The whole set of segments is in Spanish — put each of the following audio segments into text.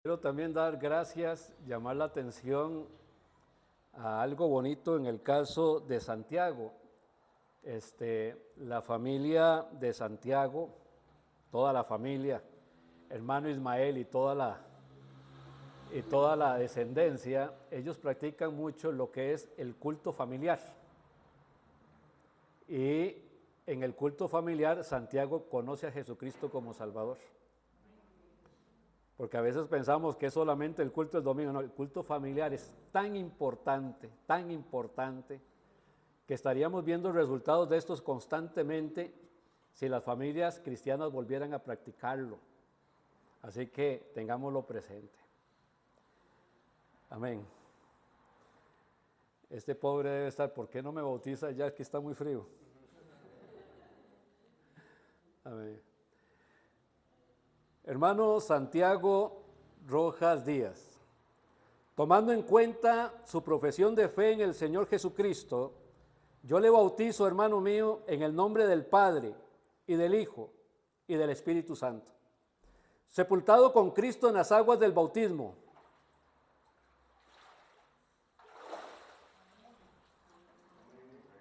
Quiero también dar gracias, llamar la atención a algo bonito en el caso de Santiago. La familia de Santiago, toda la familia, hermano Ismael y toda la descendencia, ellos practican mucho lo que es el culto familiar. Y en el culto familiar, Santiago conoce a Jesucristo como Salvador. Porque a veces pensamos que es solamente el culto del domingo. No, el culto familiar es tan importante, que estaríamos viendo resultados de estos constantemente si las familias cristianas volvieran a practicarlo. Así que tengámoslo presente. Amén. Este pobre debe estar, ¿por qué no me bautiza ya que está muy frío? Amén. Hermano Santiago Rojas Díaz, tomando en cuenta su profesión de fe en el Señor Jesucristo, yo le bautizo, hermano mío, en el nombre del Padre y del Hijo y del Espíritu Santo, sepultado con Cristo en las aguas del bautismo,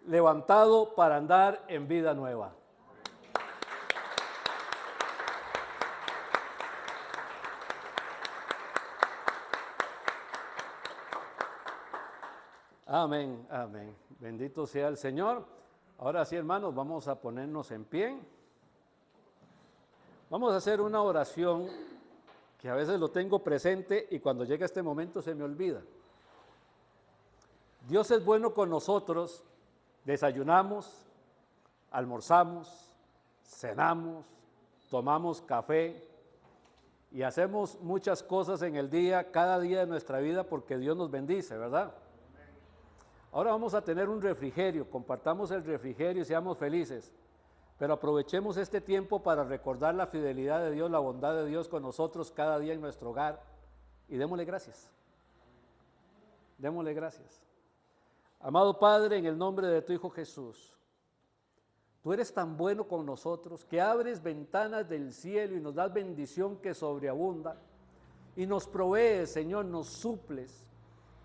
levantado para andar en vida nueva. Amén, amén. Bendito sea el Señor. Ahora sí, hermanos, vamos a ponernos en pie. Vamos a hacer una oración que a veces lo tengo presente y cuando llega este momento se me olvida. Dios es bueno con nosotros. Desayunamos, almorzamos, cenamos, tomamos café y hacemos muchas cosas en el día, cada día de nuestra vida porque Dios nos bendice, ¿verdad? Ahora vamos a tener un refrigerio, compartamos el refrigerio y seamos felices, pero aprovechemos este tiempo para recordar la fidelidad de Dios, la bondad de Dios con nosotros cada día en nuestro hogar y démosle gracias. Démosle gracias. Amado Padre, en el nombre de tu Hijo Jesús, tú eres tan bueno con nosotros que abres ventanas del cielo y nos das bendición que sobreabunda y nos provees, Señor, nos suples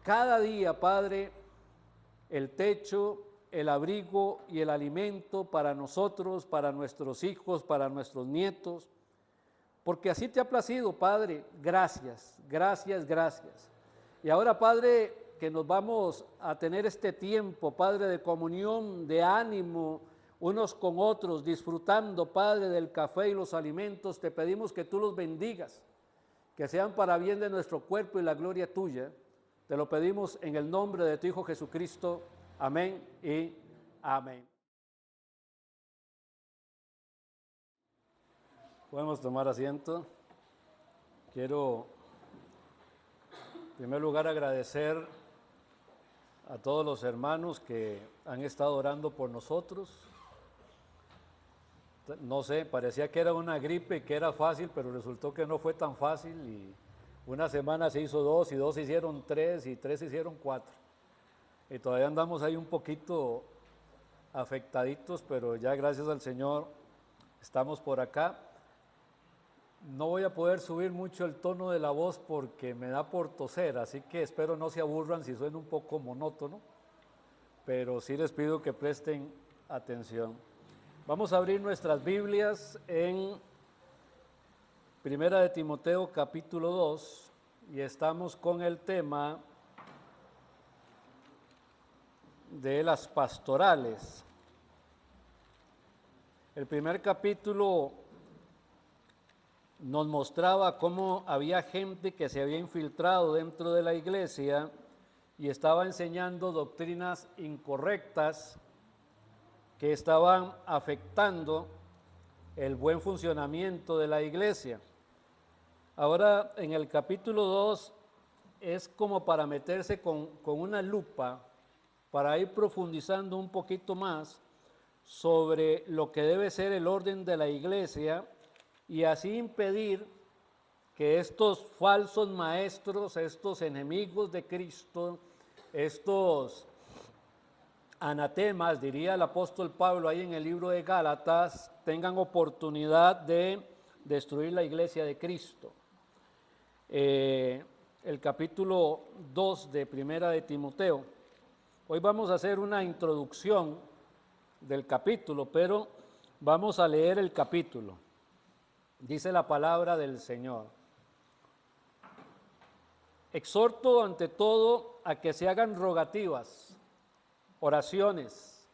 cada día, Padre, el techo, el abrigo y el alimento para nosotros, para nuestros hijos, para nuestros nietos, porque así te ha placido, Padre. Gracias, gracias, gracias. Y ahora, Padre, que nos vamos a tener este tiempo, Padre, de comunión, de ánimo, unos con otros, disfrutando, Padre, del café y los alimentos, te pedimos que tú los bendigas, que sean para bien de nuestro cuerpo y la gloria tuya. Te lo pedimos en el nombre de tu Hijo Jesucristo. Amén y amén. Podemos tomar asiento. Quiero, en primer lugar, agradecer a todos los hermanos que han estado orando por nosotros. No sé, parecía que era una gripe, que era fácil, pero resultó que no fue tan fácil y una semana se hizo 2 y 2 se hicieron 3 y 3 se hicieron 4. Y todavía andamos ahí un poquito afectaditos, pero ya gracias al Señor estamos por acá. No voy a poder subir mucho el tono de la voz porque me da por toser, así que espero no se aburran si suena un poco monótono, pero sí les pido que presten atención. Vamos a abrir nuestras Biblias en Primera de Timoteo capítulo 2 y estamos con el tema de las pastorales. El primer capítulo nos mostraba cómo había gente que se había infiltrado dentro de la iglesia y estaba enseñando doctrinas incorrectas que estaban afectando el buen funcionamiento de la iglesia. Ahora en el capítulo 2 es como para meterse con una lupa para ir profundizando un poquito más sobre lo que debe ser el orden de la iglesia y así impedir que estos falsos maestros, estos enemigos de Cristo, estos anatemas, diría el apóstol Pablo ahí en el libro de Gálatas, tengan oportunidad de destruir la iglesia de Cristo. el capítulo 2 de Primera de Timoteo. Hoy vamos a hacer una introducción del capítulo, pero vamos a leer el capítulo. Dice la palabra del Señor: exhorto ante todo a que se hagan rogativas, oraciones,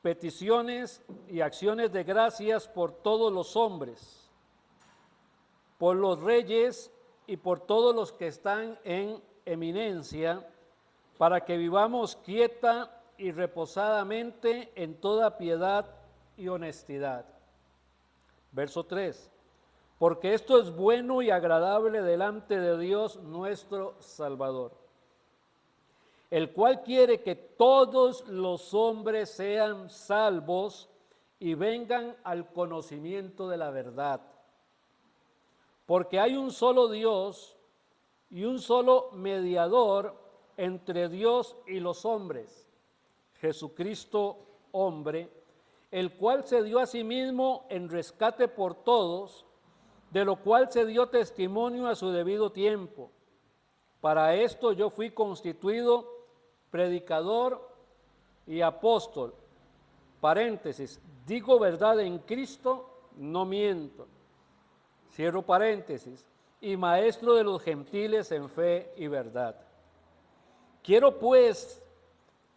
peticiones y acciones de gracias por todos los hombres, por los reyes y por todos los que están en eminencia, para que vivamos quieta y reposadamente en toda piedad y honestidad. Verso 3. Porque esto es bueno y agradable delante de Dios nuestro Salvador, el cual quiere que todos los hombres sean salvos y vengan al conocimiento de la verdad. Porque hay un solo Dios y un solo mediador entre Dios y los hombres, Jesucristo hombre, el cual se dio a sí mismo en rescate por todos, de lo cual se dio testimonio a su debido tiempo. Para esto yo fui constituido predicador y apóstol. Paréntesis, digo verdad en Cristo, no miento. Cierro paréntesis, y maestro de los gentiles en fe y verdad. Quiero pues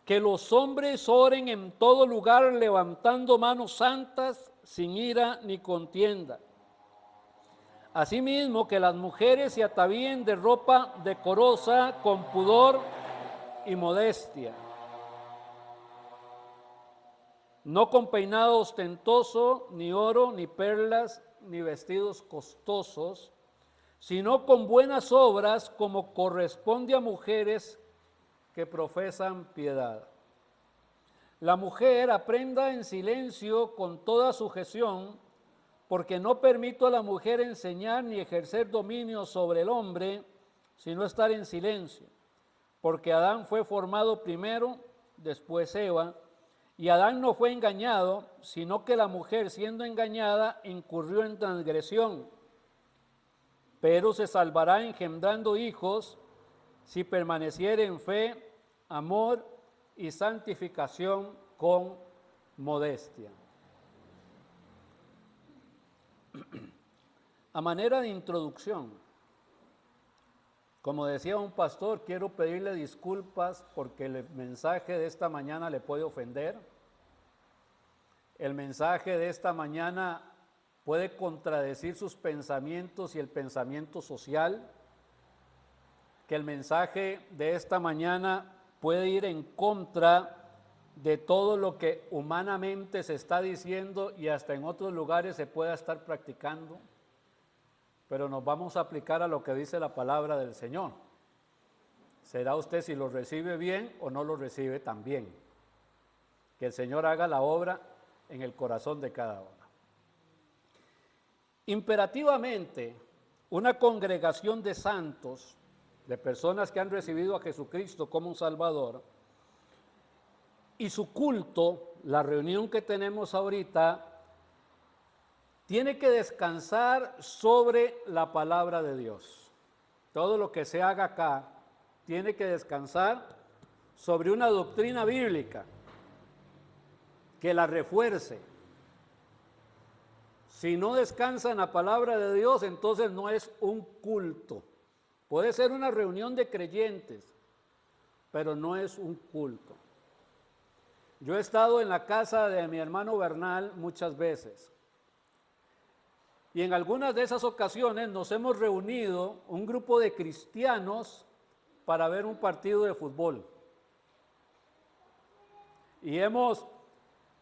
que los hombres oren en todo lugar levantando manos santas, sin ira ni contienda. Asimismo que las mujeres se atavíen de ropa decorosa, con pudor y modestia, no con peinado ostentoso, ni oro, ni perlas, ni vestidos costosos, sino con buenas obras, como corresponde a mujeres que profesan piedad. La mujer aprenda en silencio con toda sujeción, porque no permito a la mujer enseñar ni ejercer dominio sobre el hombre, sino estar en silencio. Porque Adán fue formado primero, después Eva, y Adán no fue engañado, sino que la mujer, siendo engañada, incurrió en transgresión. Pero se salvará engendrando hijos, si permaneciere en fe, amor y santificación con modestia. A manera de introducción, como decía un pastor, quiero pedirle disculpas porque el mensaje de esta mañana le puede ofender. El mensaje de esta mañana puede contradecir sus pensamientos y el pensamiento social. Que el mensaje de esta mañana puede ir en contra de todo lo que humanamente se está diciendo y hasta en otros lugares se pueda estar practicando. Pero nos vamos a aplicar a lo que dice la palabra del Señor. Será usted si lo recibe bien o no lo recibe también. Que el Señor haga la obra en el corazón de cada uno. Imperativamente, una congregación de santos, de personas que han recibido a Jesucristo como un Salvador, y su culto, la reunión que tenemos ahorita, tiene que descansar sobre la palabra de Dios. Todo lo que se haga acá tiene que descansar sobre una doctrina bíblica que la refuerce. Si no descansa en la palabra de Dios, entonces no es un culto. Puede ser una reunión de creyentes, pero no es un culto. Yo he estado en la casa de mi hermano Bernal muchas veces. Y en algunas de esas ocasiones nos hemos reunido un grupo de cristianos para ver un partido de fútbol. Y hemos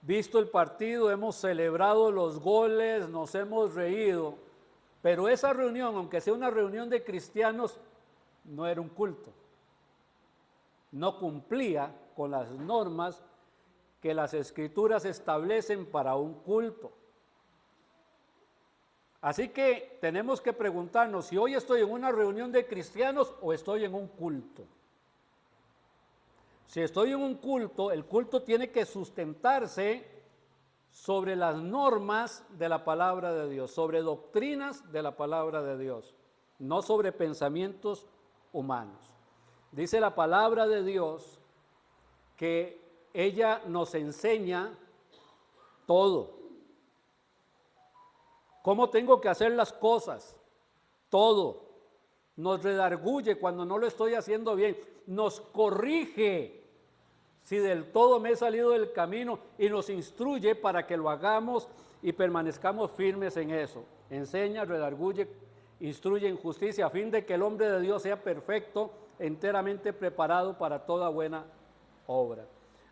visto el partido, hemos celebrado los goles, nos hemos reído. Pero esa reunión, aunque sea una reunión de cristianos, no era un culto. No cumplía con las normas que las Escrituras establecen para un culto. Así que tenemos que preguntarnos si hoy estoy en una reunión de cristianos o estoy en un culto. Si estoy en un culto, el culto tiene que sustentarse sobre las normas de la palabra de Dios, sobre doctrinas de la palabra de Dios. no sobre pensamientos humanos. Dice la palabra de Dios que ella nos enseña todo. ¿Cómo tengo que hacer las cosas? Todo. Nos redarguye cuando no lo estoy haciendo bien. Nos corrige si del todo me he salido del camino y nos instruye para que lo hagamos y permanezcamos firmes en eso. Enseña, redarguye, instruye en justicia a fin de que el hombre de Dios sea perfecto, enteramente preparado para toda buena obra.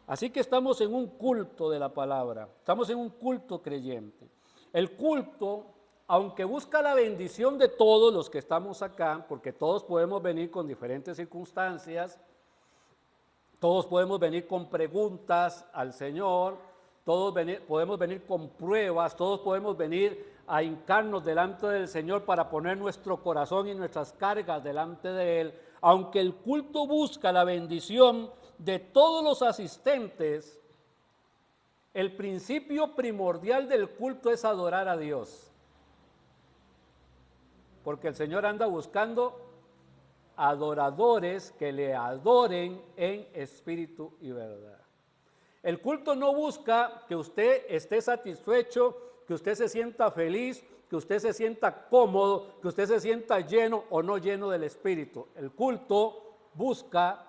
Así que estamos en un culto de la palabra, estamos en un culto creyente. El culto, aunque busca la bendición de todos los que estamos acá, porque todos podemos venir con diferentes circunstancias, todos podemos venir con preguntas al Señor, podemos venir con pruebas, todos podemos venir a hincarnos delante del Señor para poner nuestro corazón y nuestras cargas delante de Él. Aunque el culto busca la bendición de todos los asistentes, el principio primordial del culto es adorar a Dios. Porque el Señor anda buscando adoradores que le adoren en espíritu y verdad. El culto no busca que usted esté satisfecho, que usted se sienta feliz, que usted se sienta cómodo, que usted se sienta lleno o no lleno del Espíritu. El culto busca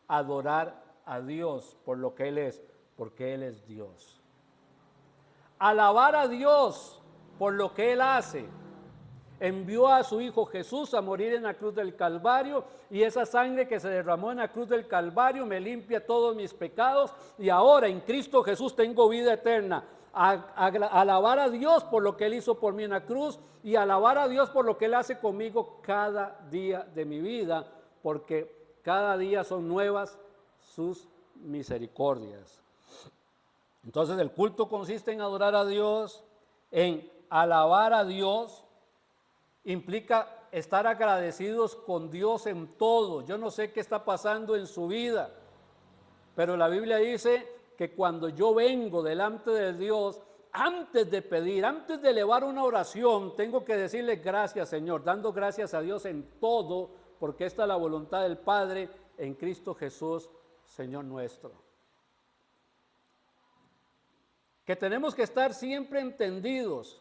adorar a Dios por lo que Él es, porque Él es Dios. Alabar a Dios por lo que Él hace. Envió a su Hijo Jesús a morir en la cruz del Calvario, y esa sangre que se derramó en la cruz del Calvario me limpia todos mis pecados, y ahora en Cristo Jesús tengo vida eterna. Alabar a Dios por lo que Él hizo por mí en la cruz, y alabar a Dios por lo que Él hace conmigo cada día de mi vida, porque cada día son nuevas sus misericordias. Entonces el culto consiste en adorar a Dios, en alabar a Dios. Implica estar agradecidos con Dios en todo. Yo no sé qué está pasando en su vida, pero la Biblia dice que cuando yo vengo delante de Dios, antes de pedir, antes de elevar una oración, tengo que decirle gracias, Señor, dando gracias a Dios en todo, porque esta es la voluntad del Padre en Cristo Jesús, Señor nuestro. Que tenemos que estar siempre entendidos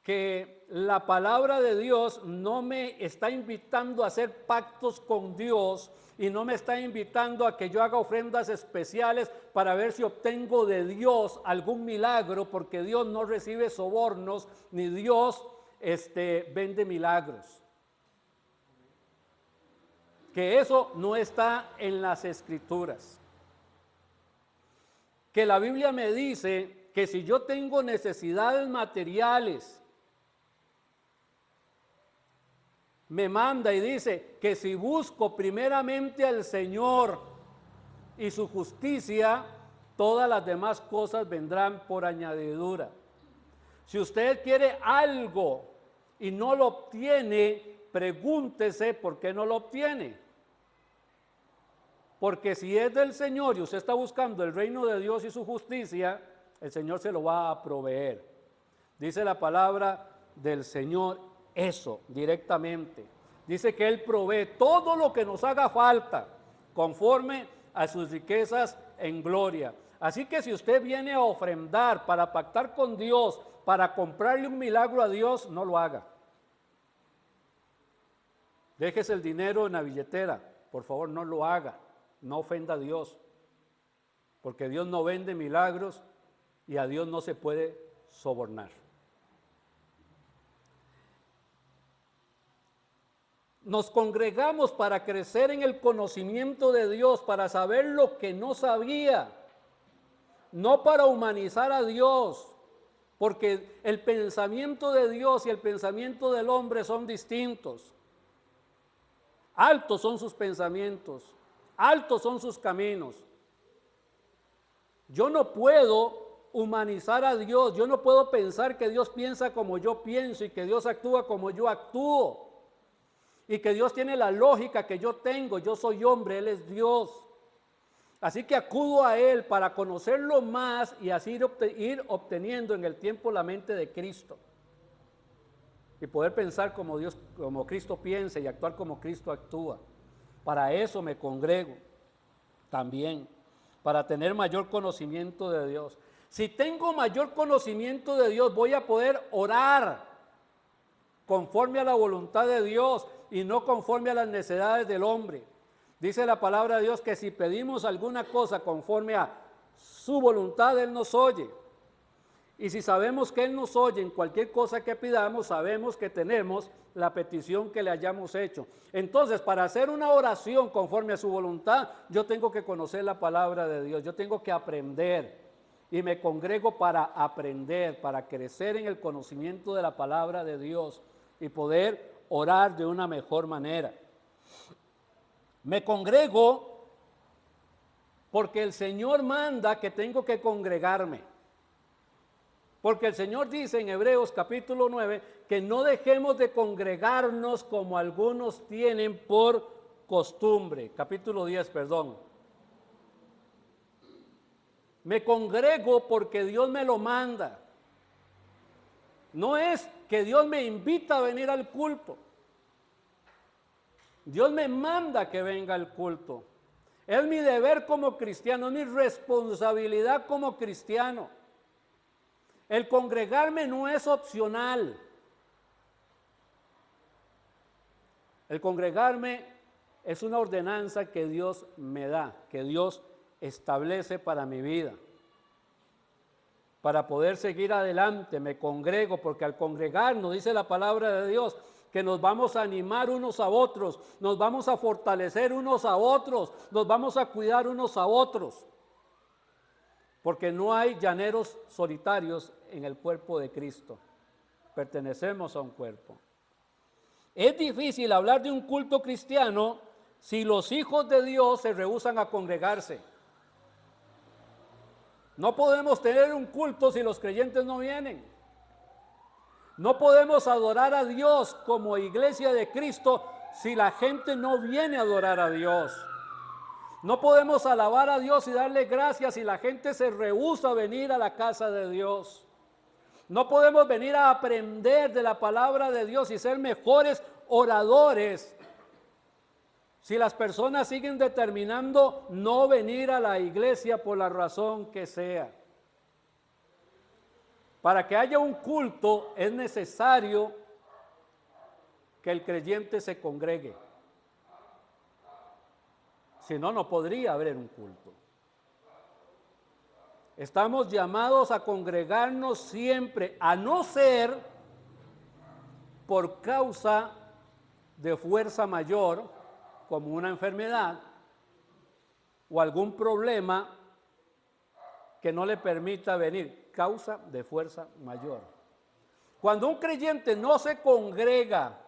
que la palabra de Dios no me está invitando a hacer pactos con Dios y no me está invitando a que yo haga ofrendas especiales para ver si obtengo de Dios algún milagro, porque Dios no recibe sobornos ni Dios vende milagros. Que eso no está en las Escrituras. Que la Biblia me dice que si yo tengo necesidades materiales, me manda y dice que si busco primeramente al Señor y su justicia, todas las demás cosas vendrán por añadidura. Si usted quiere algo y no lo obtiene, pregúntese por qué no lo obtiene. Porque si es del Señor y usted está buscando el reino de Dios y su justicia, el Señor se lo va a proveer. Dice la palabra del Señor eso directamente. Dice que Él provee todo lo que nos haga falta conforme a sus riquezas en gloria. Así que si usted viene a ofrendar para pactar con Dios, para comprarle un milagro a Dios, no lo haga. Déjese el dinero en la billetera, por favor, no lo haga. No ofenda a Dios, porque Dios no vende milagros y a Dios no se puede sobornar. Nos congregamos para crecer en el conocimiento de Dios, para saber lo que no sabía, no para humanizar a Dios, porque el pensamiento de Dios y el pensamiento del hombre son distintos. Altos son sus pensamientos, altos son sus caminos. Yo no puedo humanizar a Dios, yo no puedo pensar que Dios piensa como yo pienso y que Dios actúa como yo actúo. Y que Dios tiene la lógica que yo tengo. Yo soy hombre, Él es Dios. Así que acudo a Él para conocerlo más y así ir obteniendo en el tiempo la mente de Cristo. y poder pensar como Dios, como Cristo piensa y actuar como Cristo actúa. Para eso me congrego también, para tener mayor conocimiento de Dios. Si tengo mayor conocimiento de Dios, voy a poder orar conforme a la voluntad de Dios y no conforme a las necesidades del hombre. Dice la palabra de Dios que si pedimos alguna cosa conforme a su voluntad, Él nos oye. Y si sabemos que Él nos oye en cualquier cosa que pidamos, sabemos que tenemos la petición que le hayamos hecho. Entonces, para hacer una oración conforme a su voluntad, yo tengo que conocer la palabra de Dios, yo tengo que aprender. Y me congrego para aprender, para crecer en el conocimiento de la palabra de Dios y poder orar de una mejor manera. Me congrego porque el Señor manda que tengo que congregarme. Porque el Señor dice en Hebreos capítulo 9 que no dejemos de congregarnos como algunos tienen por costumbre. Capítulo 10, perdón. Me congrego porque Dios me lo manda. No es que Dios me invita a venir al culto. Dios me manda que venga al culto. Es mi deber como cristiano, es mi responsabilidad como cristiano. El congregarme no es opcional. El congregarme es una ordenanza que Dios me da, que Dios establece para mi vida. Para poder seguir adelante me congrego, porque al congregarnos, dice la palabra de Dios, que nos vamos a animar unos a otros, nos vamos a fortalecer unos a otros, nos vamos a cuidar unos a otros. Porque no hay llaneros solitarios en el cuerpo de Cristo. Pertenecemos a un cuerpo. Es difícil hablar de un culto cristiano si los hijos de Dios se rehúsan a congregarse. No podemos tener un culto si los creyentes no vienen. No podemos adorar a Dios como iglesia de Cristo si la gente no viene a adorar a Dios. No podemos alabar a Dios y darle gracias si la gente se rehúsa a venir a la casa de Dios. No podemos venir a aprender de la palabra de Dios y ser mejores oradores si las personas siguen determinando no venir a la iglesia por la razón que sea. Para que haya un culto es necesario que el creyente se congregue. Si no, no podría haber un culto. Estamos llamados a congregarnos siempre, a no ser por causa de fuerza mayor, como una enfermedad o algún problema que no le permita venir, causa de fuerza mayor. Cuando un creyente no se congrega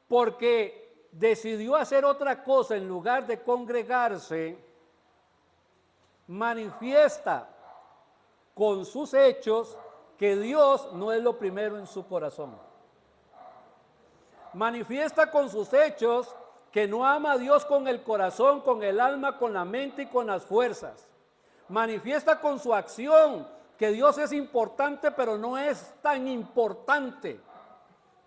porque decidió hacer otra cosa en lugar de congregarse, manifiesta con sus hechos que Dios no es lo primero en su corazón. Manifiesta con sus hechos que no ama a Dios con el corazón, con el alma, con la mente y con las fuerzas. Manifiesta con su acción que Dios es importante, pero no es tan importante,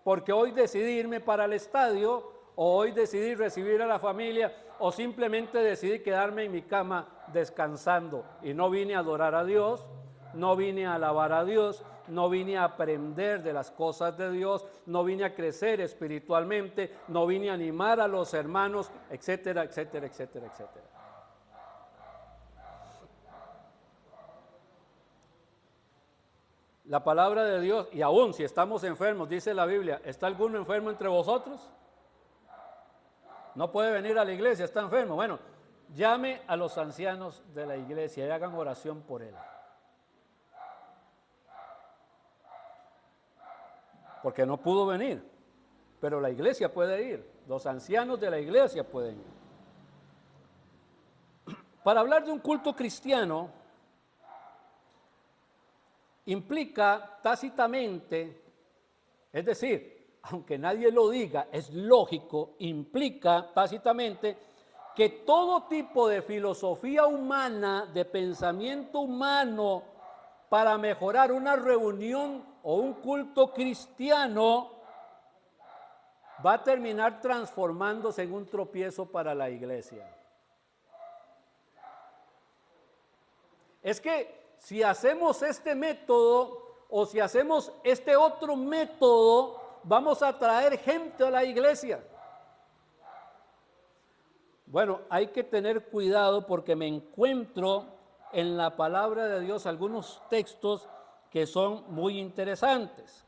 porque hoy decidí irme para el estadio, o hoy decidí recibir a la familia, o simplemente decidí quedarme en mi cama descansando. Y no vine a adorar a Dios, no vine a alabar a Dios, no vine a aprender de las cosas de Dios, no vine a crecer espiritualmente, no vine a animar a los hermanos, etcétera, etcétera, etcétera, etcétera. La palabra de Dios, y aún si estamos enfermos, dice la Biblia, ¿está alguno enfermo entre vosotros? No puede venir a la iglesia, está enfermo. Bueno, llame a los ancianos de la iglesia y hagan oración por él. Porque no pudo venir, pero la iglesia puede ir, los ancianos de la iglesia pueden ir. Para hablar de un culto cristiano, implica tácitamente, es decir, aunque nadie lo diga, es lógico, implica tácitamente que todo tipo de filosofía humana, de pensamiento humano, para mejorar una reunión o un culto cristiano va a terminar transformándose en un tropiezo para la iglesia. Es que si hacemos este método o si hacemos este otro método, vamos a traer gente a la iglesia. Bueno, hay que tener cuidado porque me encuentro en la palabra de Dios algunos textos que son muy interesantes.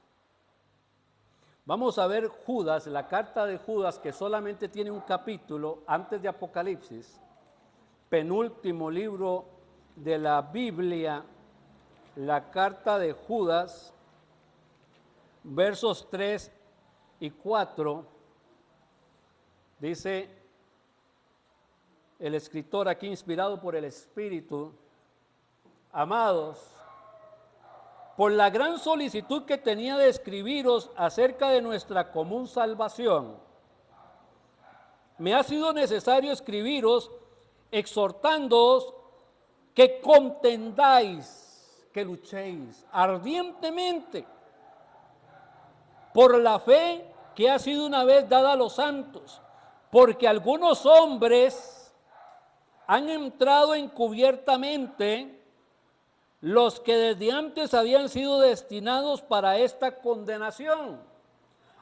Vamos a ver Judas, la carta de Judas, que solamente tiene un capítulo antes de Apocalipsis, penúltimo libro de la Biblia, la carta de Judas, versos 3 y 4, dice el escritor aquí inspirado por el Espíritu: amados, por la gran solicitud que tenía de escribiros acerca de nuestra común salvación, me ha sido necesario escribiros exhortándoos que contendáis, que luchéis ardientemente por la fe que ha sido una vez dada a los santos, porque algunos hombres han entrado encubiertamente, los que desde antes habían sido destinados para esta condenación,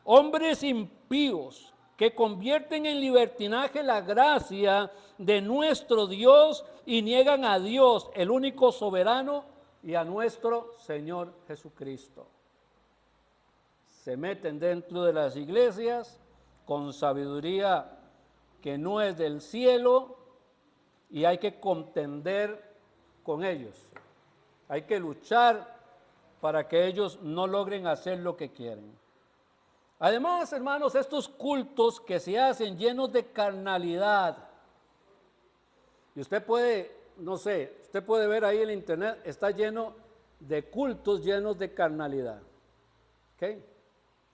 hombres impíos que convierten en libertinaje la gracia de nuestro Dios y niegan a Dios, el único soberano, y a nuestro Señor Jesucristo. Se meten dentro de las iglesias con sabiduría que no es del cielo y hay que contender con ellos. Hay que luchar para que ellos no logren hacer lo que quieren. Además, hermanos, estos cultos que se hacen llenos de carnalidad, y usted puede, no sé, usted puede ver ahí en el internet, está lleno de cultos llenos de carnalidad. ¿Ok?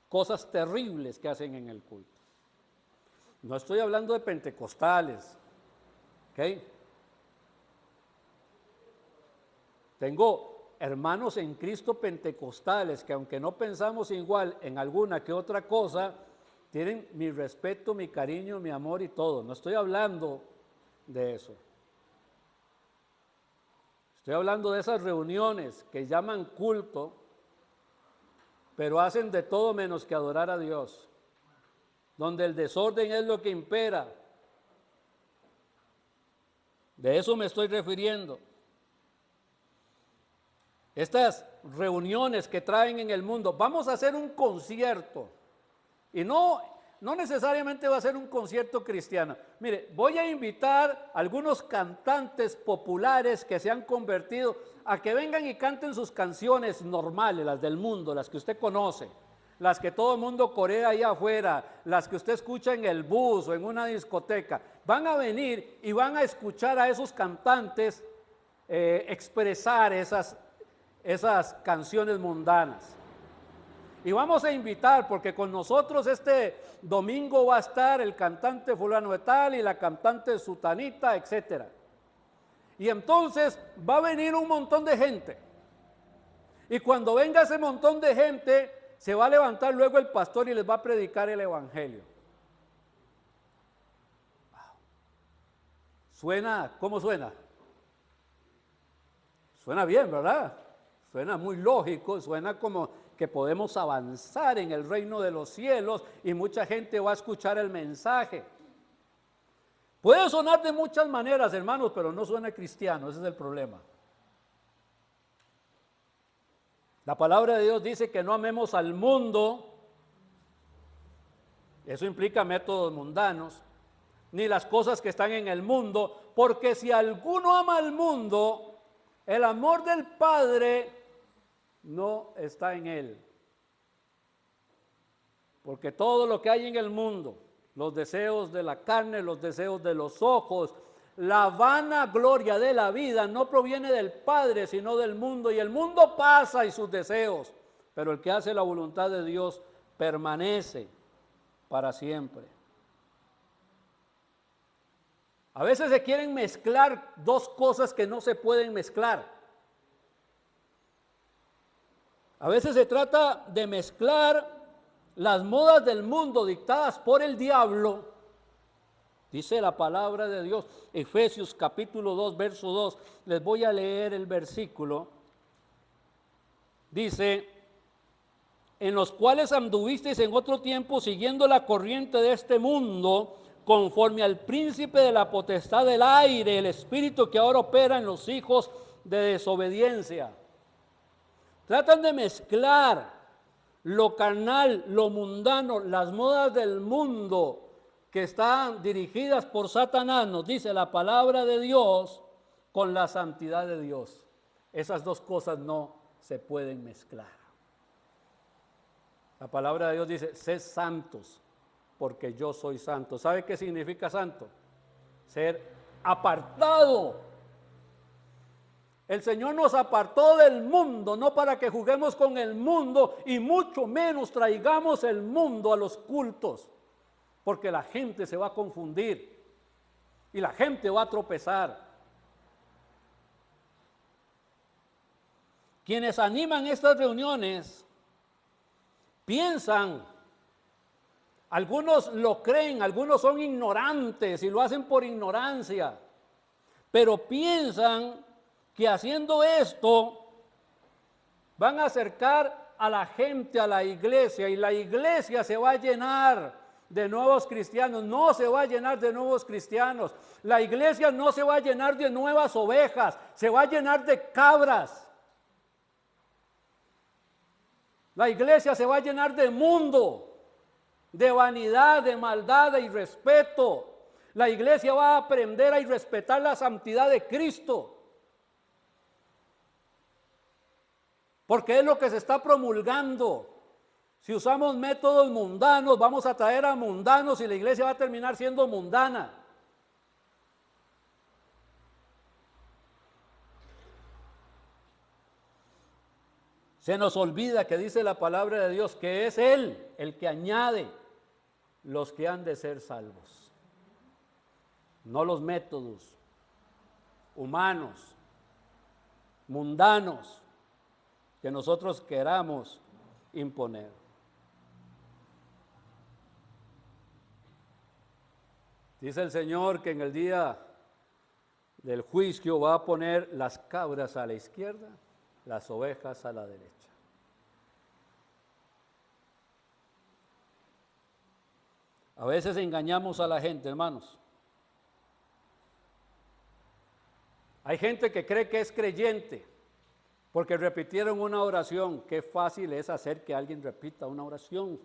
Cosas terribles que hacen en el culto. No estoy hablando de pentecostales. ¿Ok? Tengo hermanos en Cristo pentecostales que, aunque no pensamos igual en alguna que otra cosa, tienen mi respeto, mi cariño, mi amor y todo. No estoy hablando de eso. Estoy hablando de esas reuniones que llaman culto, pero hacen de todo menos que adorar a Dios, donde el desorden es lo que impera. De eso me estoy refiriendo. Estas reuniones que traen en el mundo, vamos a hacer un concierto, y no necesariamente va a ser un concierto cristiano. Mire, voy a invitar a algunos cantantes populares que se han convertido a que vengan y canten sus canciones normales, las del mundo, las que usted conoce, las que todo el mundo corea allá afuera, las que usted escucha en el bus o en una discoteca. Van a venir y van a escuchar a esos cantantes expresar esas canciones mundanas. Y vamos a invitar, porque con nosotros este domingo va a estar el cantante fulano de tal y la cantante sutanita, etcétera. Y entonces va a venir un montón de gente. Y cuando venga ese montón de gente, se va a levantar luego el pastor y les va a predicar el evangelio. Suena, ¿cómo suena? Suena bien, ¿verdad? Suena muy lógico, suena como que podemos avanzar en el reino de los cielos y mucha gente va a escuchar el mensaje. Puede sonar de muchas maneras, hermanos, pero no suena cristiano, ese es el problema. La palabra de Dios dice que no amemos al mundo, eso implica métodos mundanos, ni las cosas que están en el mundo, porque si alguno ama al mundo, el amor del Padre no está en él. Porque todo lo que hay en el mundo, los deseos de la carne, los deseos de los ojos, la vana gloria de la vida no proviene del Padre, sino del mundo. Y el mundo pasa y sus deseos, pero el que hace la voluntad de Dios permanece para siempre. A veces se quieren mezclar dos cosas que no se pueden mezclar. A veces se trata de mezclar las modas del mundo dictadas por el diablo. Dice la palabra de Dios, Efesios capítulo 2, verso 2. Les voy a leer el versículo. Dice, en los cuales anduvisteis en otro tiempo siguiendo la corriente de este mundo, conforme al príncipe de la potestad del aire, el espíritu que ahora opera en los hijos de desobediencia. Tratan de mezclar lo carnal, lo mundano, las modas del mundo que están dirigidas por Satanás, nos dice la palabra de Dios, con la santidad de Dios. Esas dos cosas no se pueden mezclar. La palabra de Dios dice, sed santos, porque yo soy santo. ¿Sabe qué significa santo? Ser apartado. El Señor nos apartó del mundo, no para que juguemos con el mundo y mucho menos traigamos el mundo a los cultos, porque la gente se va a confundir y la gente va a tropezar. Quienes animan estas reuniones piensan, algunos lo creen, algunos son ignorantes y lo hacen por ignorancia, pero piensan que haciendo esto van a acercar a la gente a la iglesia y la iglesia se va a llenar de nuevos cristianos. No se va a llenar de nuevos cristianos. La iglesia no se va a llenar de nuevas ovejas, se va a llenar de cabras. La iglesia se va a llenar de mundo, de vanidad, de maldad, de irrespeto. La iglesia va a aprender a irrespetar la santidad de Cristo, porque es lo que se está promulgando. Si usamos métodos mundanos, vamos a traer a mundanos y la iglesia va a terminar siendo mundana. Se nos olvida que dice la palabra de Dios que es Él el que añade los que han de ser salvos, no los métodos humanos, mundanos, que nosotros queramos imponer. Dice el Señor que en el día del juicio va a poner las cabras a la izquierda, las ovejas a la derecha. A veces engañamos a la gente, hermanos. Hay gente que cree que es creyente porque repitieron una oración. Qué fácil es hacer que alguien repita una oración.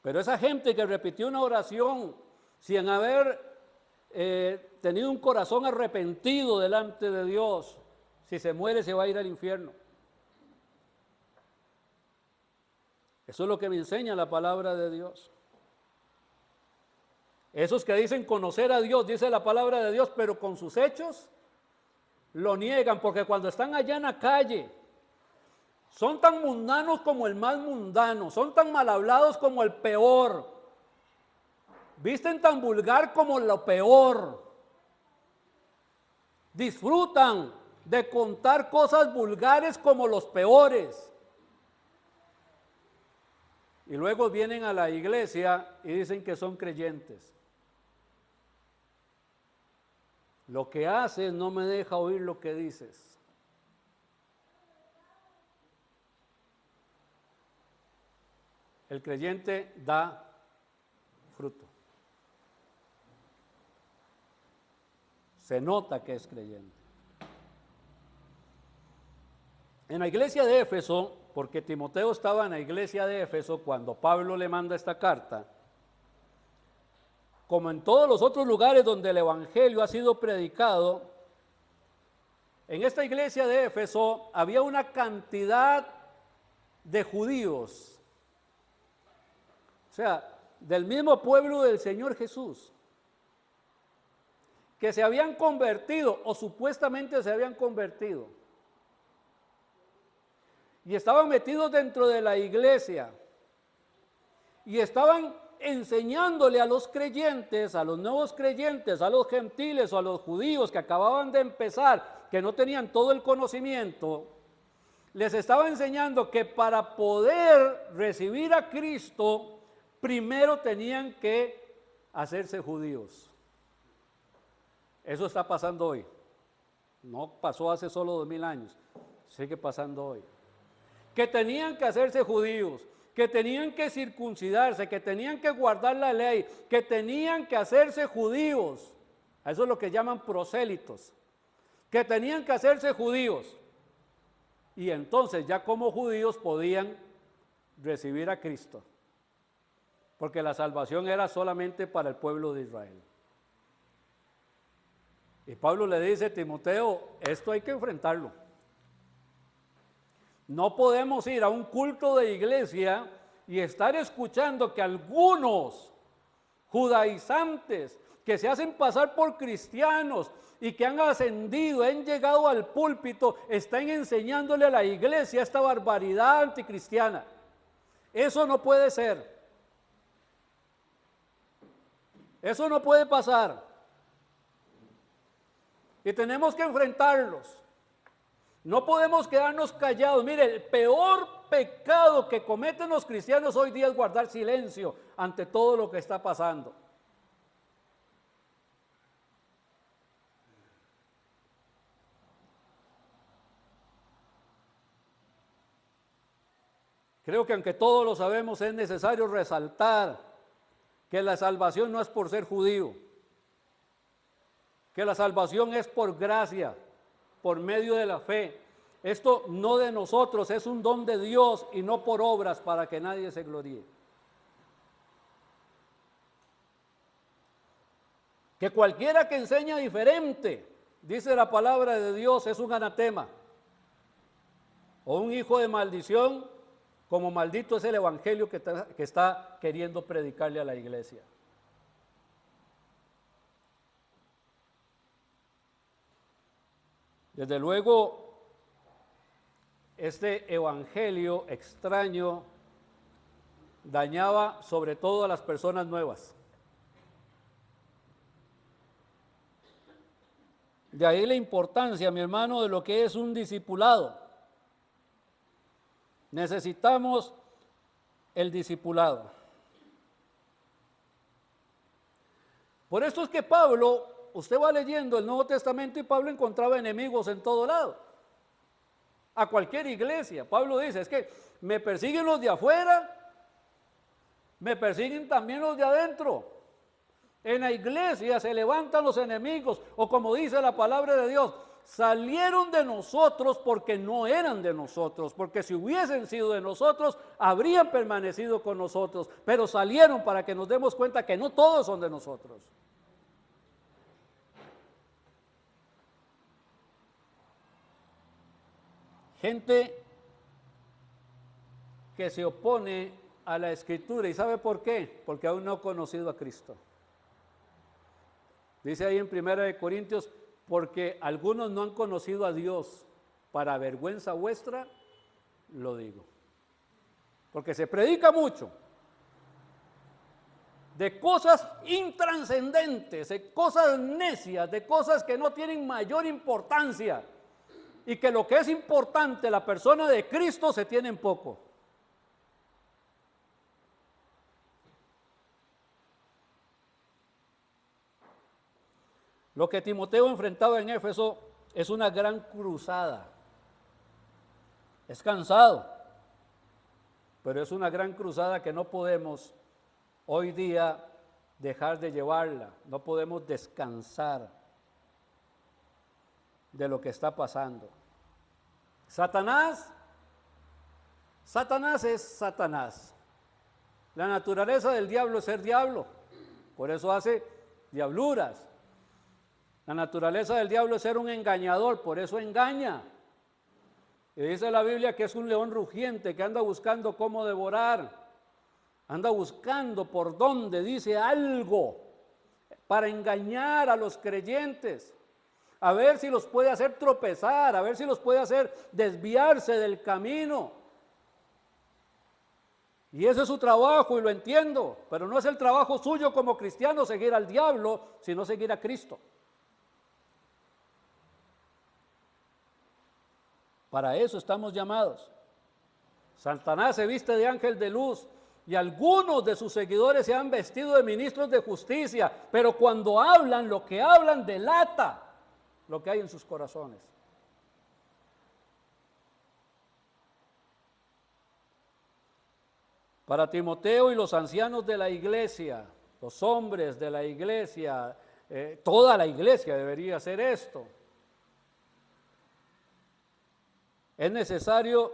Pero esa gente que repitió una oración sin haber tenido un corazón arrepentido delante de Dios, si se muere se va a ir al infierno. Eso es lo que me enseña la palabra de Dios. Esos que dicen conocer a Dios, dice la palabra de Dios, pero con sus hechos lo niegan, porque cuando están allá en la calle son tan mundanos como el más mundano, son tan mal hablados como el peor, visten tan vulgar como lo peor, disfrutan de contar cosas vulgares como los peores. Y luego vienen a la iglesia y dicen que son creyentes. Lo que haces no me deja oír lo que dices. El creyente da fruto. Se nota que es creyente. En la iglesia de Éfeso, porque Timoteo estaba en la iglesia de Éfeso cuando Pablo le manda esta carta, como en todos los otros lugares donde el evangelio ha sido predicado, en esta iglesia de Éfeso había una cantidad de judíos, o sea, del mismo pueblo del Señor Jesús, que se habían convertido o supuestamente se habían convertido y estaban metidos dentro de la iglesia y estaban enseñándole a los creyentes, a los nuevos creyentes, a los gentiles o a los judíos que acababan de empezar, que no tenían todo el conocimiento, les estaba enseñando que para poder recibir a Cristo, primero tenían que hacerse judíos. Eso está pasando hoy. No pasó hace solo 2000 años, sigue pasando hoy. Que tenían que hacerse judíos, que tenían que circuncidarse, que tenían que guardar la ley, que tenían que hacerse judíos. Eso es lo que llaman prosélitos. Que tenían que hacerse judíos. Y entonces ya como judíos podían recibir a Cristo. Porque la salvación era solamente para el pueblo de Israel. Y Pablo le dice a Timoteo, esto hay que enfrentarlo. No podemos ir a un culto de iglesia y estar escuchando que algunos judaizantes que se hacen pasar por cristianos y que han ascendido, han llegado al púlpito, están enseñándole a la iglesia esta barbaridad anticristiana. Eso no puede ser. Eso no puede pasar. Y tenemos que enfrentarlos. No podemos quedarnos callados. Mire, el peor pecado que cometen los cristianos hoy día es guardar silencio ante todo lo que está pasando. Creo que aunque todos lo sabemos, es necesario resaltar que la salvación no es por ser judío, que la salvación es por gracia, por medio de la fe. Esto no de nosotros, es un don de Dios y no por obras para que nadie se gloríe. Que cualquiera que enseña diferente, dice la palabra de Dios, es un anatema o un hijo de maldición, como maldito es el evangelio que está queriendo predicarle a la iglesia. Desde luego, este evangelio extraño dañaba sobre todo a las personas nuevas. De ahí la importancia, mi hermano, de lo que es un discipulado. Necesitamos el discipulado. Por esto es que Pablo, usted va leyendo el Nuevo Testamento y Pablo encontraba enemigos en todo lado. A cualquier iglesia. Pablo dice, es que me persiguen los de afuera, me persiguen también los de adentro. En la iglesia se levantan los enemigos, o como dice la palabra de Dios, salieron de nosotros porque no eran de nosotros, porque si hubiesen sido de nosotros, habrían permanecido con nosotros, pero salieron para que nos demos cuenta que no todos son de nosotros. Gente que se opone a la Escritura, ¿y sabe por qué? Porque aún no ha conocido a Cristo. Dice ahí en 1 Corintios, porque algunos no han conocido a Dios, para vergüenza vuestra lo digo. Porque se predica mucho de cosas intranscendentes, de cosas necias, de cosas que no tienen mayor importancia, y que lo que es importante, la persona de Cristo, se tiene en poco. Lo que Timoteo enfrentaba en Éfeso es una gran cruzada. Es cansado, pero es una gran cruzada que no podemos hoy día dejar de llevarla. No podemos descansar de lo que está pasando. Satanás es Satanás. La naturaleza del diablo es ser diablo, por eso hace diabluras. La naturaleza del diablo es ser un engañador, por eso engaña. Y dice la Biblia que es un león rugiente que anda buscando cómo devorar. Anda buscando por dónde, dice algo, para engañar a los creyentes. A ver si los puede hacer tropezar, a ver si los puede hacer desviarse del camino. Y ese es su trabajo y lo entiendo, pero no es el trabajo suyo como cristiano seguir al diablo, sino seguir a Cristo. Para eso estamos llamados. Satanás se viste de ángel de luz y algunos de sus seguidores se han vestido de ministros de justicia, pero cuando hablan, lo que hablan delata lo que hay en sus corazones. Para Timoteo y los ancianos de la iglesia, los hombres de la iglesia, toda la iglesia debería hacer esto. Es necesario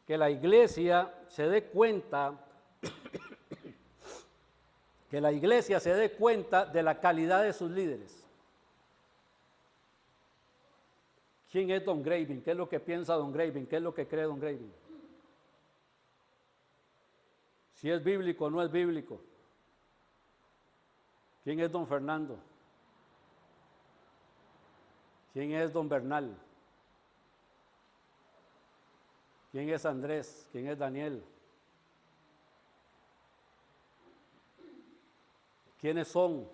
que la iglesia se dé cuenta, que la iglesia se dé cuenta de la calidad de sus líderes. ¿Quién es Don Graving? ¿Qué es lo que piensa Don Graving? ¿Qué es lo que cree Don Graving? Si es bíblico o no es bíblico. ¿Quién es Don Fernando? ¿Quién es Don Bernal? ¿Quién es Andrés? ¿Quién es Daniel? ¿Quiénes son?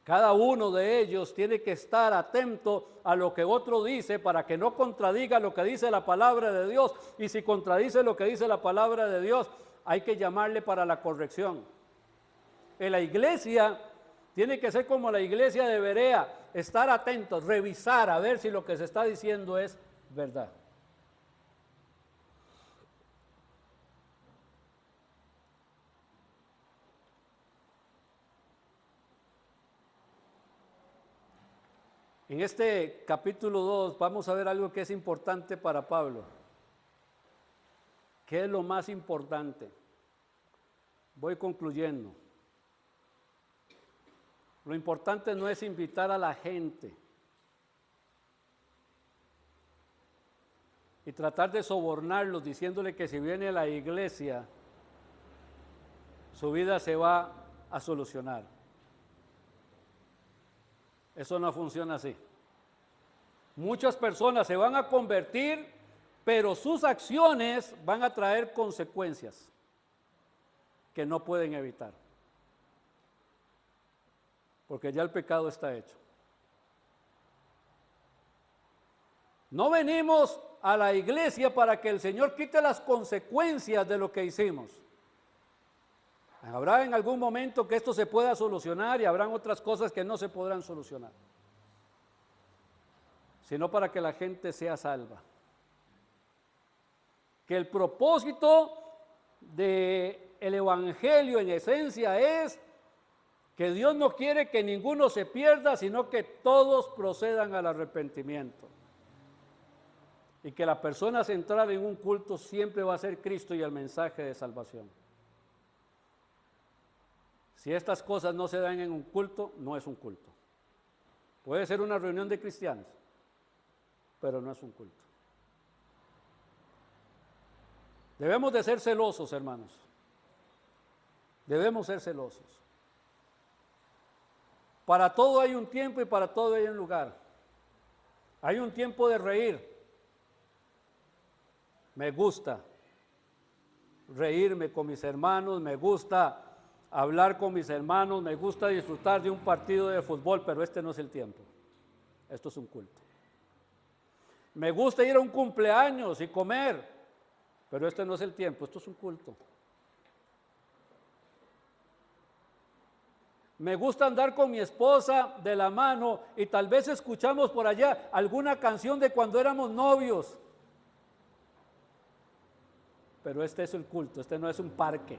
Cada uno de ellos tiene que estar atento a lo que otro dice para que no contradiga lo que dice la palabra de Dios. Y si contradice lo que dice la palabra de Dios, hay que llamarle para la corrección. En la iglesia tiene que ser como la iglesia de Berea, estar atentos, revisar a ver si lo que se está diciendo es verdad. En este capítulo 2 vamos a ver algo que es importante para Pablo. ¿Qué es lo más importante? Voy concluyendo. Lo importante no es invitar a la gente y tratar de sobornarlos diciéndole que si viene a la iglesia, su vida se va a solucionar. Eso no funciona así. Muchas personas se van a convertir, pero sus acciones van a traer consecuencias que no pueden evitar. Porque ya el pecado está hecho. No venimos a la iglesia para que el Señor quite las consecuencias de lo que hicimos. Habrá en algún momento que esto se pueda solucionar y habrán otras cosas que no se podrán solucionar, sino para que la gente sea salva. Que el propósito del evangelio en esencia es que Dios no quiere que ninguno se pierda, sino que todos procedan al arrepentimiento. Y que la persona central en un culto siempre va a ser Cristo y el mensaje de salvación. Si estas cosas no se dan en un culto, no es un culto. Puede ser una reunión de cristianos, pero no es un culto. Debemos de ser celosos, hermanos. Debemos ser celosos. Para todo hay un tiempo y para todo hay un lugar. Hay un tiempo de reír. Me gusta reírme con mis hermanos, me gusta hablar con mis hermanos, me gusta disfrutar de un partido de fútbol, pero este no es el tiempo. Esto es un culto. Me gusta ir a un cumpleaños y comer, pero este no es el tiempo, esto es un culto. Me gusta andar con mi esposa de la mano y tal vez escuchamos por allá alguna canción de cuando éramos novios. Pero este es el culto, este no es un parque.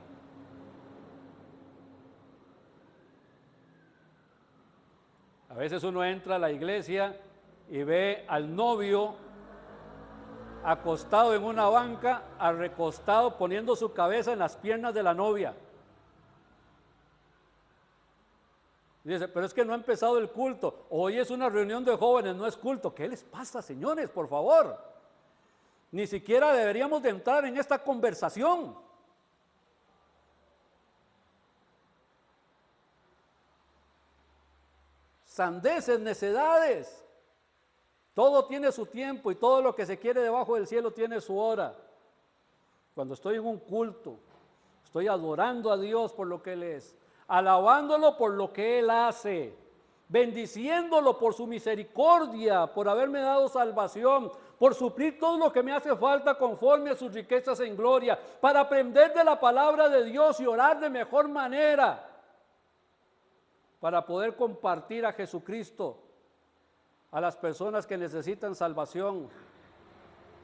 A veces uno entra a la iglesia y ve al novio acostado en una banca, recostado, poniendo su cabeza en las piernas de la novia. Y dice, pero es que no ha empezado el culto. Hoy es una reunión de jóvenes, no es culto. ¿Qué les pasa, señores? Por favor. Ni siquiera deberíamos de entrar en esta conversación. Sandeces, necedades. Todo tiene su tiempo y todo lo que se quiere debajo del cielo tiene su hora. Cuando estoy en un culto, estoy adorando a Dios por lo que Él es, alabándolo por lo que Él hace, bendiciéndolo por su misericordia, por haberme dado salvación, por suplir todo lo que me hace falta conforme a sus riquezas en gloria, para aprender de la palabra de Dios y orar de mejor manera, para poder compartir a Jesucristo a las personas que necesitan salvación,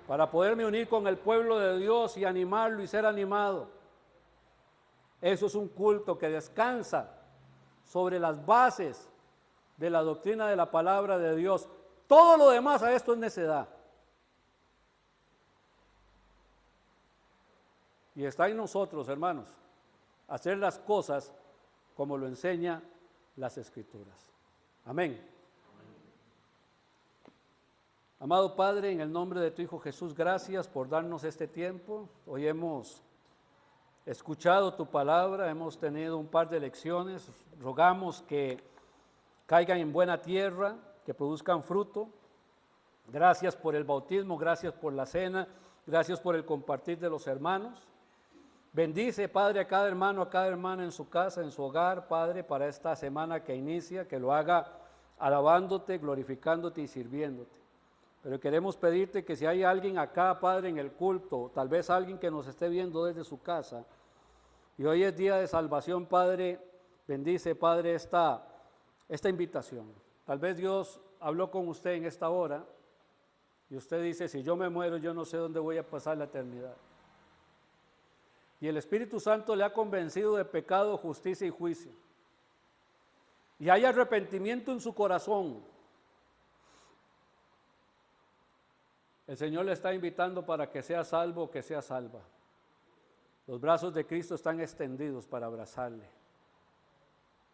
para poderme unir con el pueblo de Dios y animarlo y ser animado. Eso es un culto que descansa sobre las bases de la doctrina de la palabra de Dios. Todo lo demás a esto es necedad. Y está en nosotros, hermanos, hacer las cosas como lo enseña las Escrituras. Amén. Amado Padre, en el nombre de tu Hijo Jesús, gracias por darnos este tiempo. Hoy hemos escuchado tu palabra, hemos tenido un par de lecciones. Rogamos que caigan en buena tierra, que produzcan fruto. Gracias por el bautismo, gracias por la cena, gracias por el compartir de los hermanos. Bendice, Padre, a cada hermano, a cada hermana en su casa, en su hogar, Padre, para esta semana que inicia, que lo haga alabándote, glorificándote y sirviéndote. Pero queremos pedirte que si hay alguien acá, Padre, en el culto, tal vez alguien que nos esté viendo desde su casa, y hoy es día de salvación, Padre, bendice, Padre, esta invitación. Tal vez Dios habló con usted en esta hora, y usted dice, si yo me muero, yo no sé dónde voy a pasar la eternidad. Y el Espíritu Santo le ha convencido de pecado, justicia y juicio. Y hay arrepentimiento en su corazón. El Señor le está invitando para que sea salvo o que sea salva. Los brazos de Cristo están extendidos para abrazarle,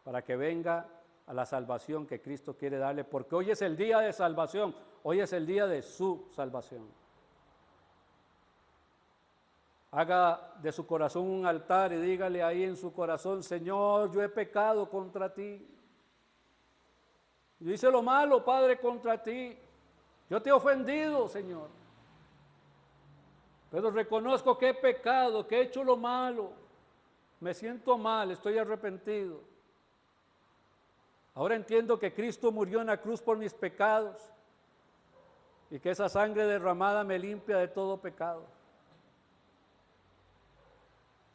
para que venga a la salvación que Cristo quiere darle, porque hoy es el día de salvación, hoy es el día de su salvación. Haga de su corazón un altar y dígale ahí en su corazón, Señor, yo he pecado contra ti. Yo hice lo malo, Padre, contra ti. Yo te he ofendido, Señor, pero reconozco que he pecado, que he hecho lo malo, me siento mal, estoy arrepentido. Ahora entiendo que Cristo murió en la cruz por mis pecados y que esa sangre derramada me limpia de todo pecado.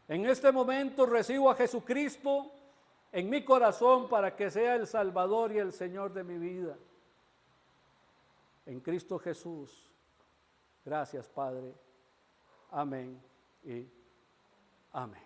En este momento recibo a Jesucristo en mi corazón para que sea el Salvador y el Señor de mi vida. En Cristo Jesús. Gracias, Padre. Amén y amén.